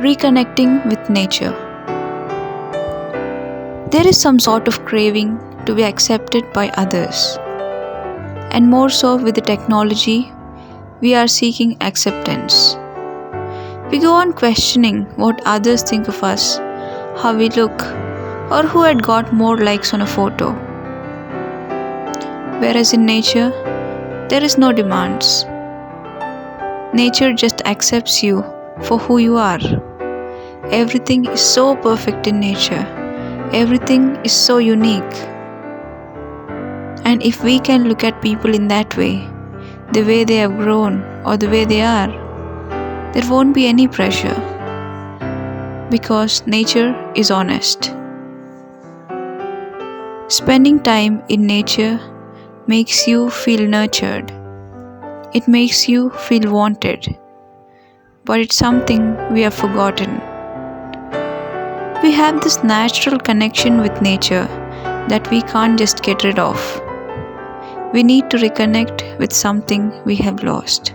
Reconnecting with nature. There is some sort of craving to be accepted by others, and more so with the technology, we are seeking acceptance. We go on questioning what others think of us, how we look, or who had got more likes on a photo. Whereas in nature, there is no demands. Nature just accepts you for who you are. Everything is so perfect in nature. Everything is so unique. And if we can look at people in that way, the way they have grown or the way they are, there won't be any pressure. Because nature is honest. Spending time in nature makes you feel nurtured. It makes you feel wanted. But it's something we have forgotten. We have this natural connection with nature that we can't just get rid of. We need to reconnect with something we have lost.